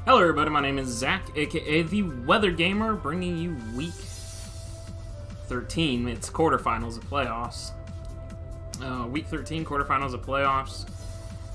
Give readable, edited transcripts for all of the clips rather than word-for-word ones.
Hello everybody, my name is Zach, aka the Weather Gamer, bringing you week 13. It's quarterfinals of playoffs. Week 13 quarterfinals of playoffs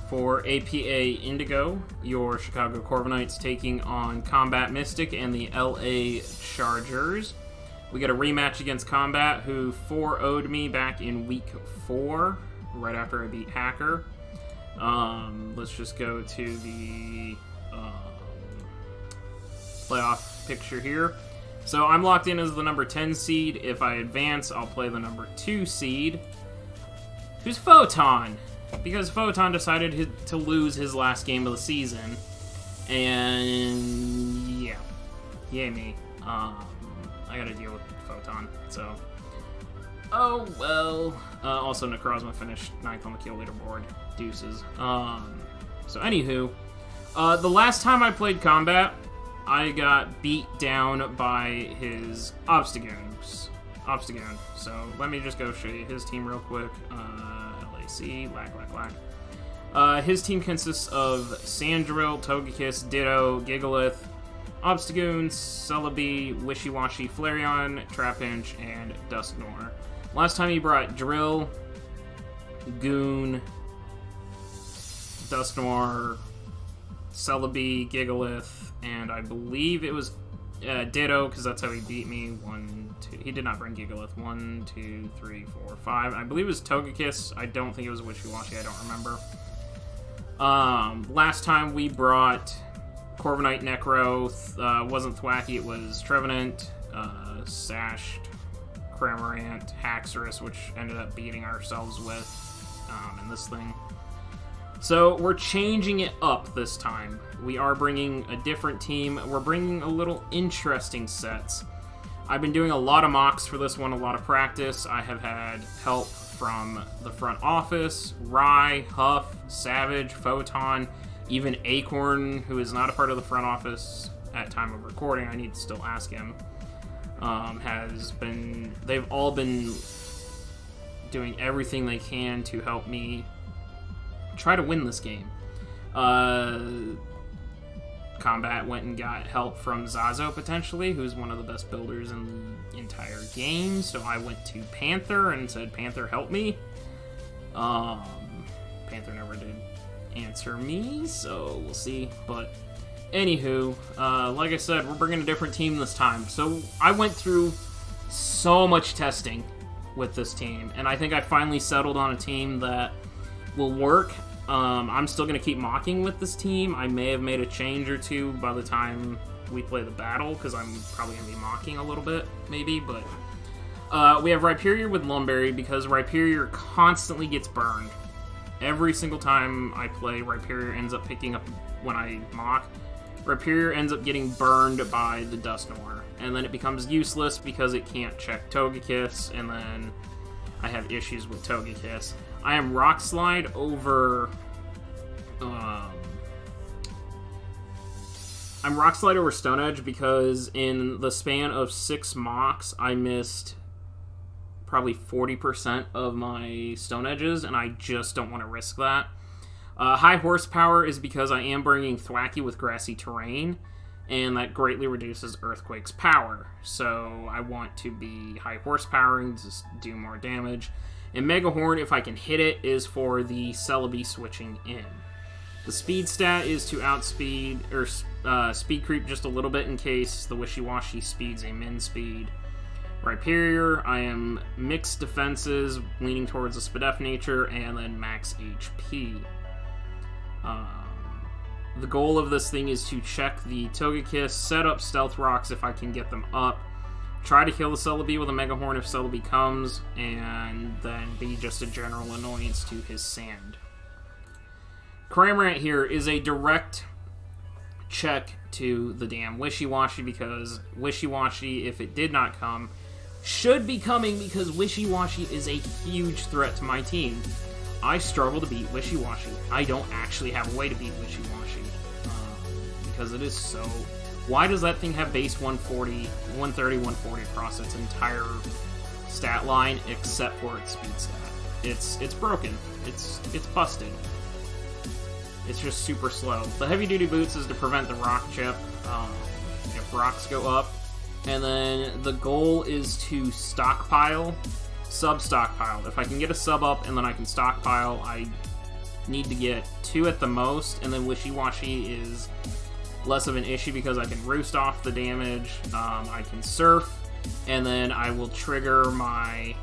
for APA Indigo. Your Chicago Corviknights taking on Combat Mystic and the LA Chargers. We got a rematch against Combat, who 4-0'd me back in week 4, right after I beat Hacker. Let's just go to the playoff picture here. So I'm locked in as the number 10 seed. If I advance, I'll play the number 2 seed, who's Photon, because Photon decided to lose his last game of the season. And yeah, yay me. I gotta deal with Photon, so oh well. Also, Necrozma finished 9th on the kill leaderboard. Deuces. So anywho, the last time I played Combat, I got beat down by his Obstagoon. So let me just go show you his team real quick. LAC, lag. His team consists of Sandrill, Togekiss, Ditto, Gigalith, Obstagoon, Celebi, Wishy-Washy, Flareon, Trapinch, and Dusknoir. Last time he brought Drill, Goon, Dusknoir, Celebi, Gigalith, and I believe it was Ditto, because that's how he beat me. 1, 2. He did not bring Gigalith. 1, 2, 3, 4, 5. I believe it was Togekiss. I don't think it was Wishy-Washy. I don't remember. Last time we brought Corviknight, Necro. Wasn't Thwacky. It was Trevenant, Sashed, Cramorant, Haxorus, which ended up beating ourselves with in this thing. So we're changing it up this time. We are bringing a different team. We're bringing a little interesting sets. I've been doing a lot of mocks for this one, a lot of practice. I have had help from the front office, Rye, Huff, Savage, Photon, even Acorn, who is not a part of the front office at time of recording. I need to still ask him. They've all been doing everything they can to help me try to win this game. Combat went and got help from Zazo, potentially, who's one of the best builders in the entire game. So I went to Panther and said, Panther, help me. Panther never did answer me, so we'll see. But anywho, like I said, we're bringing a different team this time. So I went through so much testing with this team, and I think I finally settled on a team that will work. I'm still going to keep mocking with this team. I may have made a change or two by the time we play the battle, because I'm probably going to be mocking a little bit, maybe. But we have Rhyperior with Lumberry, because Rhyperior constantly gets burned. Every single time I play, Rhyperior ends up picking up when I mock. Rhyperior ends up getting burned by the Dusknoir, and then it becomes useless because it can't check Togekiss, and then I have issues with Togekiss. I am Rock Slide over... I'm Rock Slide over Stone Edge because in the span of 6 mocks, I missed probably 40% of my Stone Edges, and I just don't want to risk that. High Horsepower is because I am bringing Thwacky with Grassy Terrain, and that greatly reduces Earthquake's power. So I want to be high horsepowering to do more damage. And Mega Horn, if I can hit it, is for the Celebi switching in. The speed stat is to outspeed, or speed creep just a little bit in case the Wishy-Washy speeds a min speed. Rhyperior, I am mixed defenses, leaning towards a Spadef nature, and then max HP. The goal of this thing is to check the Togekiss, set up Stealth Rocks if I can get them up, try to kill the Celebi with a Mega Horn if Celebi comes, and then be just a general annoyance to his Sand. Cramorant here is a direct check to the damn Wishy-Washy, because Wishy-Washy, if it did not come, should be coming, because Wishy-Washy is a huge threat to my team. I struggle to beat Wishy-Washy. I don't actually have a way to beat Wishy-Washy, because it is so... Why does that thing have base 140, 130, 140 across its entire stat line, except for its speed stat? It's broken. It's busted. It's just super slow. The heavy-duty boots is to prevent the rock chip if rocks go up. And then the goal is to stockpile, sub-stockpile. If I can get a sub up and then I can stockpile, I need to get 2 at the most, and then Wishy-Washy is less of an issue because I can roost off the damage, I can surf, and then I will trigger my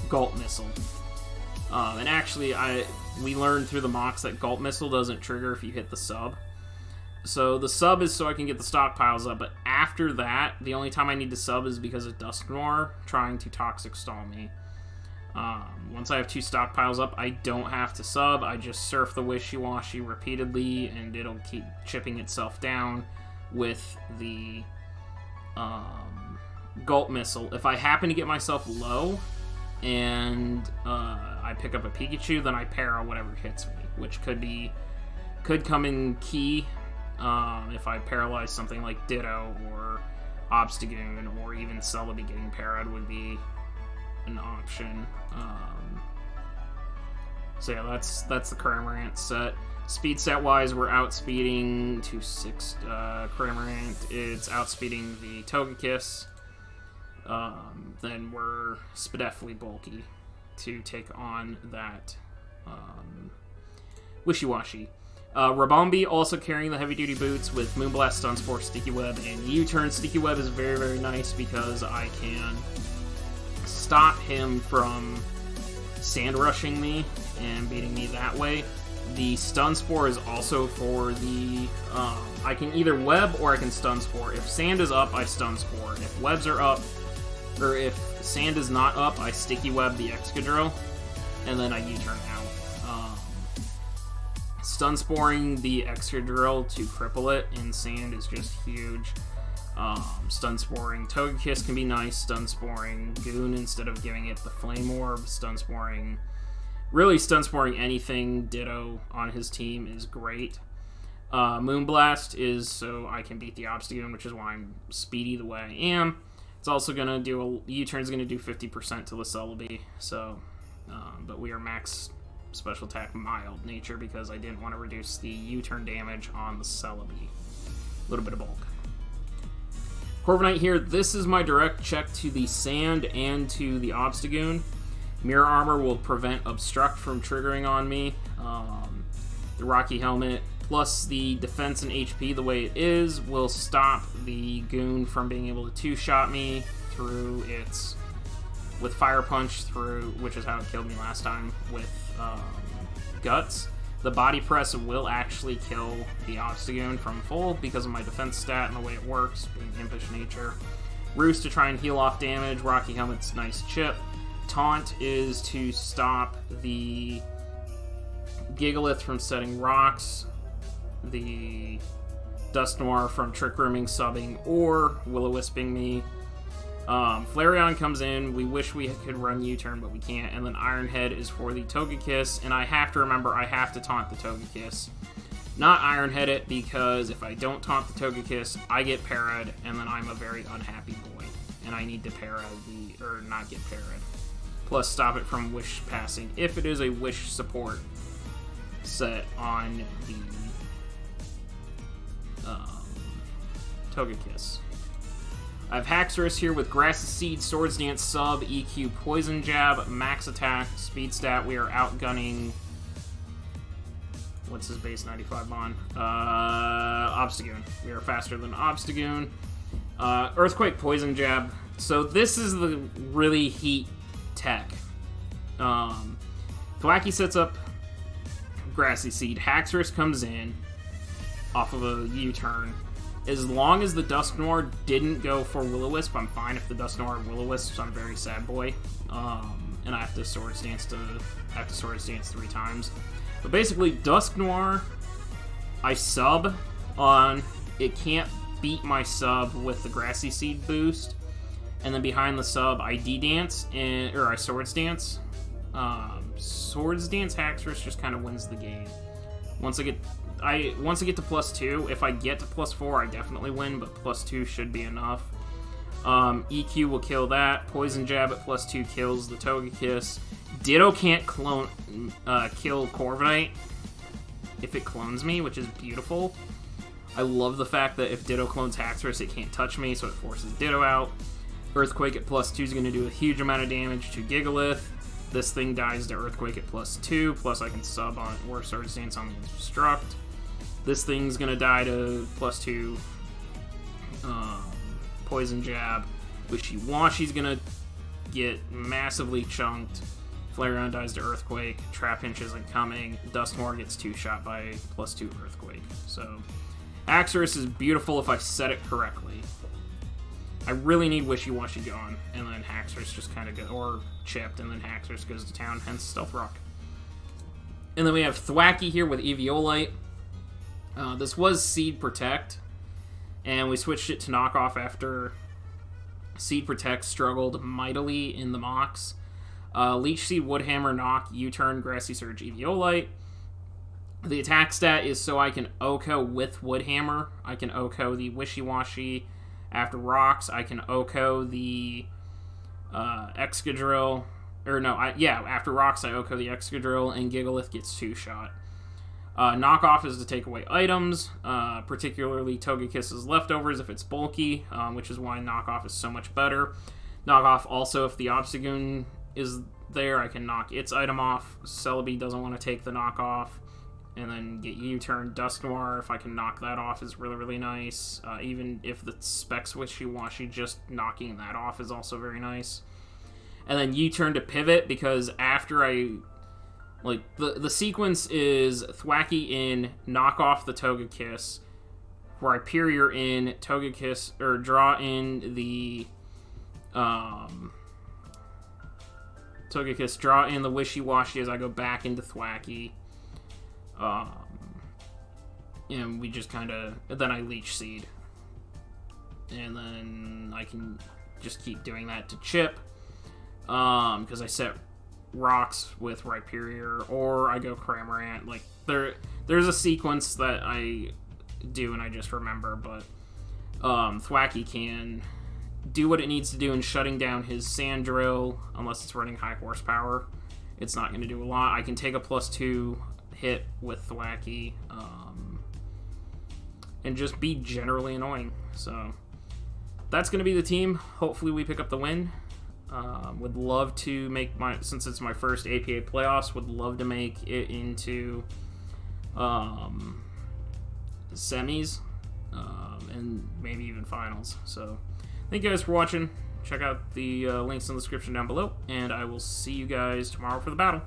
Gulp Missile. And actually, we learned through the mocks that Gulp Missile doesn't trigger if you hit the sub. So the sub is so I can get the stockpiles up, but after that, the only time I need to sub is because of Dusknoir trying to Toxic Stall me. Once I have 2 stockpiles up, I don't have to sub. I just surf the Wishy-Washy repeatedly, and it'll keep chipping itself down with the Gulp Missile. If I happen to get myself low and I pick up a Pikachu, then I para whatever hits me, which could come in key if I paralyze something like Ditto or Obstagoon, or even Celebi getting para'd would be an option. So yeah, that's the Cramorant set. Speed set wise, we're outspeeding to 6 Cramorant. It's outspeeding the Togekiss. Then we're Spadefly bulky to take on that Wishy-Washy. Rabombi also carrying the heavy duty boots with Moonblast, Sunspore, Sticky Web, and U-Turn. Sticky Web is very, very nice because I can stop him from sand rushing me and beating me that way. The Stun Spore is also for the I can either web or I can Stun Spore. If sand is up, I Stun Spore. If webs are up, or if sand is not up, I Sticky Web the Excadrill, and then I U-Turn out. Stun Sporing the Excadrill to cripple it in sand is just huge. Stun Sporing Togekiss can be nice. Stun Sporing Goon instead of giving it the Flame Orb. Stun Sporing anything Ditto on his team is great. Moonblast is so I can beat the Obstagoon, which is why I'm speedy the way I am. It's also going to do U-Turn's going to do 50% to the Celebi, so, but we are max special attack mild nature because I didn't want to reduce the U-Turn damage on the Celebi. A little bit of bulk. Corviknight here, this is my direct check to the Sand and to the Obstagoon. Mirror Armor will prevent Obstruct from triggering on me. The Rocky Helmet plus the defense and HP the way it is will stop the Goon from being able to two-shot me through its with Fire Punch through, which is how it killed me last time with Guts. The Body Press will actually kill the Obstagoon from full because of my defense stat and the way it works, being Impish nature. Roost to try and heal off damage. Rocky Helmet's nice chip. Taunt is to stop the Gigalith from setting rocks, the Dusknoir from Trick Rooming, subbing, or Will-O-Wisping me. Flareon comes in. We wish we could run U-Turn, but we can't. And then Iron Head is for the Togekiss, and I have to remember I have to taunt the Togekiss. Not Iron Head it, because if I don't taunt the Togekiss, I get para'd, and then I'm a very unhappy boy. And I need to not get para'd. Plus stop it from Wish passing, if it is a Wish support set on the Togekiss. I have Haxorus here with Grassy Seed, Swords Dance, Sub, EQ, Poison Jab, Max Attack, Speed Stat. We are outgunning... What's his base 95 Bond? Obstagoon. We are faster than Obstagoon. Earthquake, Poison Jab. So this is the really heat tech. Thwacky sets up Grassy Seed. Haxorus comes in off of a U-turn. As long as the Dusknoir didn't go for Will-O-Wisp, I'm fine. If the Dusknoir Will-O-Wisps, I'm very sad boy. And I have to Swords Dance 3 times. But basically, Dusknoir, I sub on. It can't beat my sub with the Grassy Seed boost. And then behind the sub, I D-Dance, or I Swords Dance. Swords Dance Haxorus just kind of wins the game. Once I get to +2, if I get to +4, I definitely win, but +2 should be enough. EQ will kill that. Poison Jab at +2 kills the Togekiss. Ditto can't kill Corviknight if it clones me, which is beautiful. I love the fact that if Ditto clones Haxorus, it can't touch me, so it forces Ditto out. Earthquake at +2 is going to do a huge amount of damage to Gigalith. This thing dies to Earthquake at +2, plus I can sub on or Sword Stance on the Instruct. This thing's going to die to +2 Poison Jab. Wishy-Washy's going to get massively chunked. Flareon dies to Earthquake. Trapinch isn't coming. Dusknoir gets 2-shot by +2 Earthquake. So, Haxorus is beautiful if I set it correctly. I really need Wishy-Washy gone, and then Haxorus just kind of or chipped, and then Haxorus goes to town, hence Stealth Rock. And then we have Thwackey here with Eviolite. This was Seed Protect, and we switched it to Knockoff after Seed Protect struggled mightily in the mocks. Leech Seed, Woodhammer, Knock, U-Turn, Grassy Surge, Eviolite. The attack stat is so I can OHKO with Woodhammer. I can OHKO the Wishy-Washy. After Rocks, I can OHKO the Excadrill. Or no, after Rocks, I OHKO the Excadrill, and Gigalith gets 2-shot. Knockoff is to take away items, particularly Togekiss's leftovers if it's bulky, which is why Knockoff is so much better. Knockoff also, if the Obstagoon is there, I can knock its item off. Celebi doesn't want to take the Knockoff. And then get U-Turn. Dusknoir, if I can knock that off, is really, really nice. Even if the Specs Wishy-Washy, just knocking that off is also very nice. And then U-Turn to pivot, because after I... Like, the sequence is Thwackey in, knock off the Togekiss, Rhyperior in, Togekiss, or draw in the... Togekiss, draw in the Wishy-Washy as I go back into Thwackey. And we just kind of... Then I Leech Seed. And then I can just keep doing that to chip. Because I set Rocks with Rhyperior, or I go Cramorant. Like, there's a sequence that I do and I just remember, but Thwackey can do what it needs to do in shutting down his Sandrill, unless it's running high horsepower. It's not going to do a lot. I can take a +2 hit with Thwackey, and just be generally annoying. So that's going to be the team. Hopefully we pick up the win. Would love to make since it's my first APA playoffs, would love to make it into semis, and maybe even finals. So thank you guys for watching. Check out the links in the description down below, and I will see you guys tomorrow for the battle.